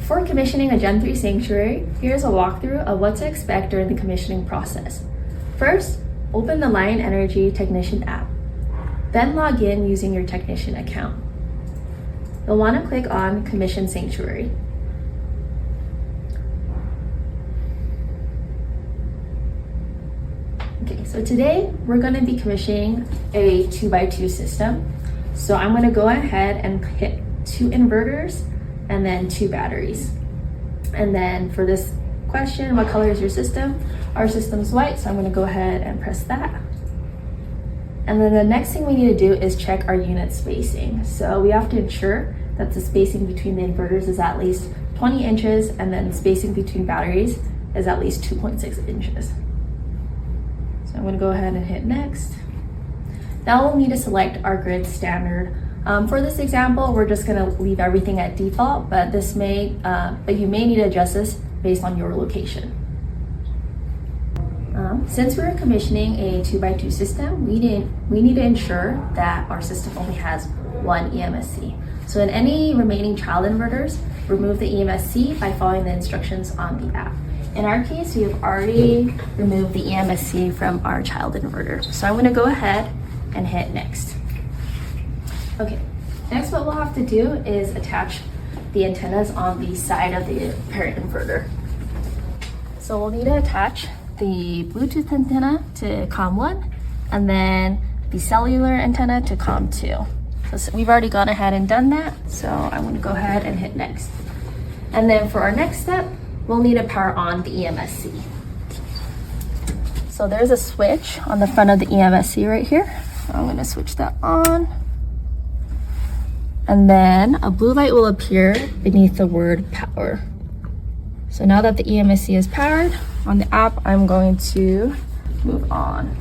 For commissioning a Gen 3 Sanctuary, here's a walkthrough of what to expect during the commissioning process. First, open the Lion Energy Technician app. Then log in using your Technician account. You'll want to click on Commission Sanctuary. Okay, so today we're going to be commissioning a 2x2 system. So I'm going to go ahead and hit 2 inverters and then 2 batteries. And then for this question, what color is your system? Our system's white, so I'm going to go ahead and press that. And then the next thing we need to do is check our unit spacing. So we have to ensure that the spacing between the inverters is at least 20 inches, and then spacing between batteries is at least 2.6 inches. So I'm going to go ahead and hit next. Now we'll need to select our grid standard. For this example, we're just going to leave everything at default, but you may need to adjust this based on your location. Since we're commissioning a 2x2 system, we need to ensure that our system only has 1 EMSC. So in any remaining child inverters, remove the EMSC by following the instructions on the app. In our case, we have already removed the EMSC from our child inverter. So I'm going to go ahead and hit next. Okay, next what we'll have to do is attach the antennas on the side of the parent inverter. So we'll need to attach the Bluetooth antenna to COM1 and then the cellular antenna to COM2. So we've already gone ahead and done that, so I'm going to go ahead and hit next. And then for our next step, we'll need to power on the EMSC. So there's a switch on the front of the EMSC right here. I'm going to switch that on. And then a blue light will appear beneath the word power. So now that the EMSC is powered on the app, I'm going to move on.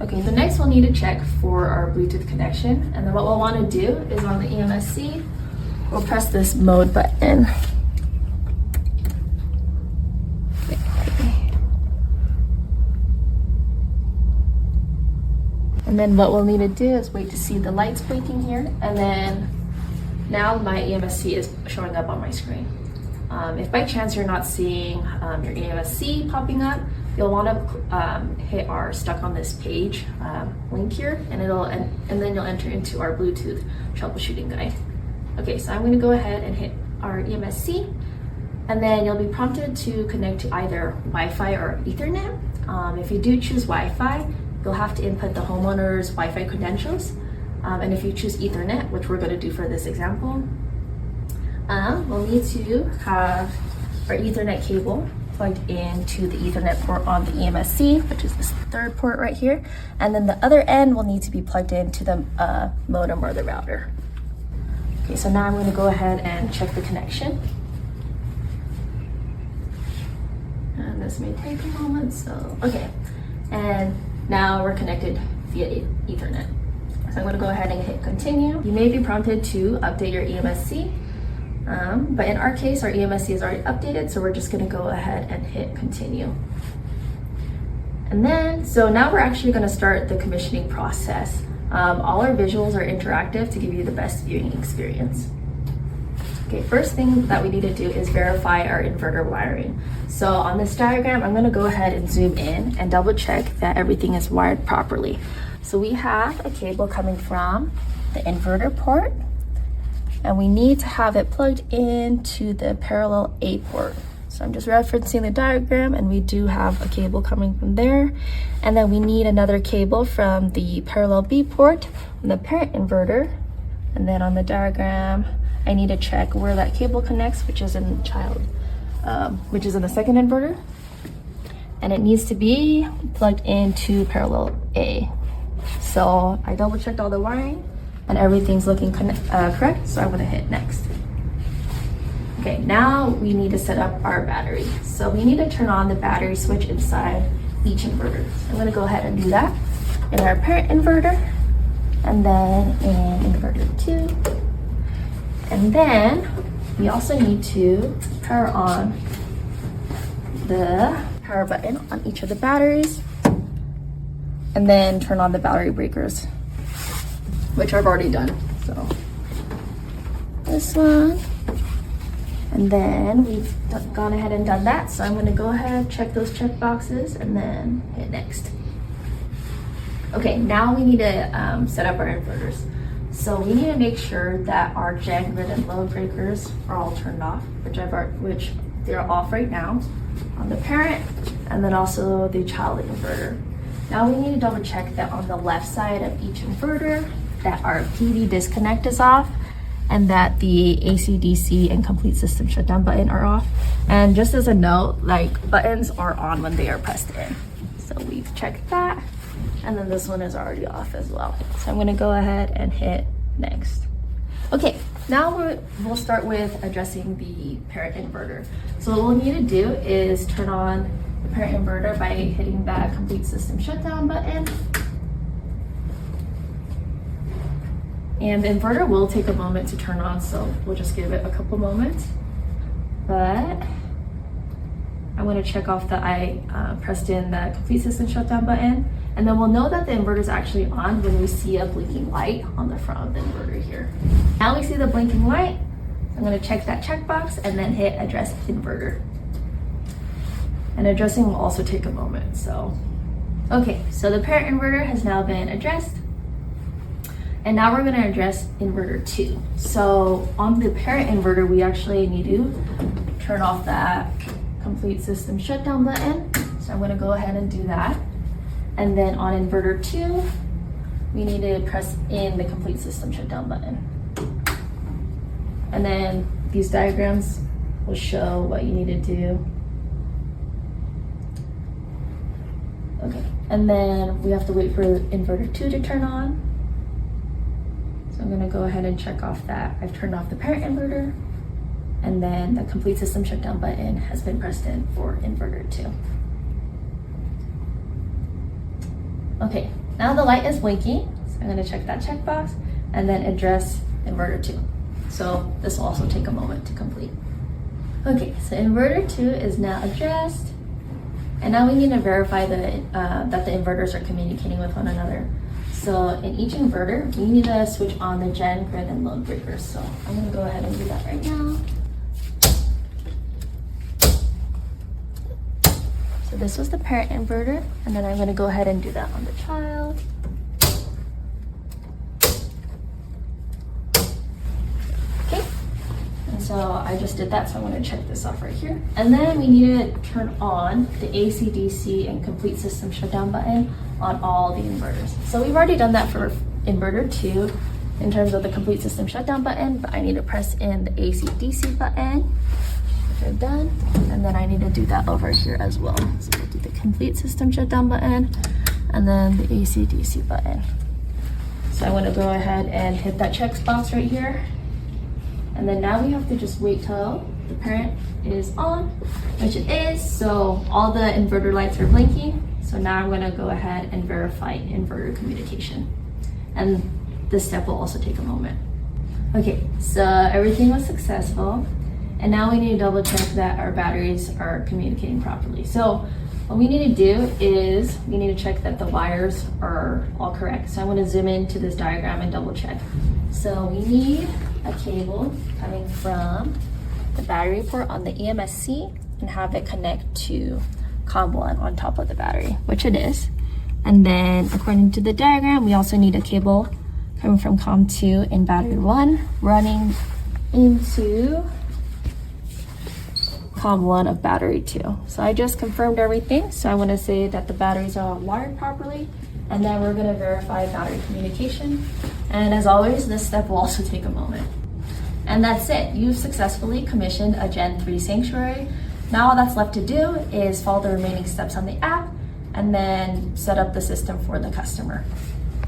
Okay, so next we'll need to check for our Bluetooth connection. And then what we'll want to do is on the EMSC, we'll press this mode button. And then what we'll need to do is wait to see the lights blinking here. And then now my EMSC is showing up on my screen. If by chance you're not seeing your EMSC popping up, you'll want to hit our stuck on this page link here, and then you'll enter into our Bluetooth troubleshooting guide. Okay, so I'm going to go ahead and hit our EMSC, and then you'll be prompted to connect to either Wi-Fi or Ethernet. If you do choose Wi-Fi, you'll have to input the homeowner's Wi-Fi credentials. And if you choose Ethernet, which we're going to do for this example, we'll need to have our Ethernet cable plugged into the Ethernet port on the EMSC, which is this 3rd port right here. And then the other end will need to be plugged into the modem or the router. Okay, so now I'm going to go ahead and check the connection. And this may take a moment, so, okay. And now we're connected via Ethernet. So I'm going to go ahead and hit continue. You may be prompted to update your EMSC, but in our case, our EMSC is already updated, so we're just going to go ahead and hit continue. And then, so now we're actually going to start the commissioning process. All our visuals are interactive to give you the best viewing experience. Okay, first thing that we need to do is verify our inverter wiring. So on this diagram, I'm going to go ahead and zoom in and double check that everything is wired properly. So we have a cable coming from the inverter port, and we need to have it plugged into the parallel A port. So I'm just referencing the diagram, and we do have a cable coming from there. And then we need another cable from the parallel B port on the parent inverter. And then on the diagram, I need to check where that cable connects, which is in the second inverter. And it needs to be plugged into parallel A. So I double checked all the wiring and everything's looking correct. So I'm gonna hit next. Okay, now we need to set up our battery. So we need to turn on the battery switch inside each inverter. So I'm gonna go ahead and do that in our parent inverter, and then in inverter 2. And then we also need to power on the power button on each of the batteries, and then turn on the battery breakers, which I've already done. So this one, And then we've gone ahead and done that. So I'm gonna go ahead, check those check boxes, and then hit next. Okay, now we need to set up our inverters. So we need to make sure that our gen, grid, and load breakers are all turned off, which they're off right now on the parent, and then also the child inverter. Now we need to double check that on the left side of each inverter that our PV disconnect is off, and that the AC/DC and complete system shutdown button are off. And just as a note, like, buttons are on when they are pressed in. So we've checked that, and then this one is already off as well. So I'm gonna go ahead and hit next. Okay, now we'll start with addressing the parent inverter. So what we'll need to do is turn on the parent inverter by hitting that complete system shutdown button. And the inverter will take a moment to turn on, so we'll just give it a couple moments. But I'm going to check off that I pressed in the complete system shutdown button, and then we'll know that the inverter is actually on when we see a blinking light on the front of the inverter here. Now we see the blinking light. I'm going to check that checkbox and then hit address inverter. And addressing will also take a moment. So, okay, so the parent inverter has now been addressed. And now we're gonna address inverter 2. So on the parent inverter, we actually need to turn off that complete system shutdown button. So I'm gonna go ahead and do that. And then on inverter 2, we need to press in the complete system shutdown button. And then these diagrams will show what you need to do. Okay, and then we have to wait for inverter 2 to turn on. So I'm gonna go ahead and check off that I've turned off the parent inverter, and then the complete system shutdown button has been pressed in for inverter 2. Okay, now the light is blinking, so I'm gonna check that checkbox and then address inverter 2. So this will also take a moment to complete. Okay, so inverter 2 is now addressed, and now we need to verify that the inverters are communicating with one another. So in each inverter, we need to switch on the gen, grid, and load breakers. So I'm gonna go ahead and do that right now. So this was the parent inverter, and then I'm gonna go ahead and do that on the child. Okay, and so I just did that, so I'm gonna check this off right here. And then we need to turn on the AC/DC and complete system shutdown button on all the inverters. So we've already done that for inverter 2 in terms of the complete system shutdown button, but I need to press in the AC/DC button, which I've done, and then I need to do that over here as well. So we'll do the complete system shutdown button and then the AC/DC button. So I want to go ahead and hit that checkbox right here, and then now we have to just wait till the parent is on, which it is. So all the inverter lights are blinking. So now I'm gonna go ahead and verify inverter communication. And this step will also take a moment. Okay, so everything was successful. And now we need to double check that our batteries are communicating properly. So what we need to do is we need to check that the wires are all correct. So I'm gonna zoom into this diagram and double check. So we need a cable coming from the battery port on the EMSC and have it connect to COM1 on top of the battery, which it is. And then according to the diagram, we also need a cable coming from COM2 in battery 1 running into COM1 of battery 2. So I just confirmed everything. So I want to say that the batteries are all wired properly, and then we're going to verify battery communication. And as always, this step will also take a moment. And that's it. You've successfully commissioned a Gen 3 Sanctuary. Now all that's left to do is follow the remaining steps on the app and then set up the system for the customer.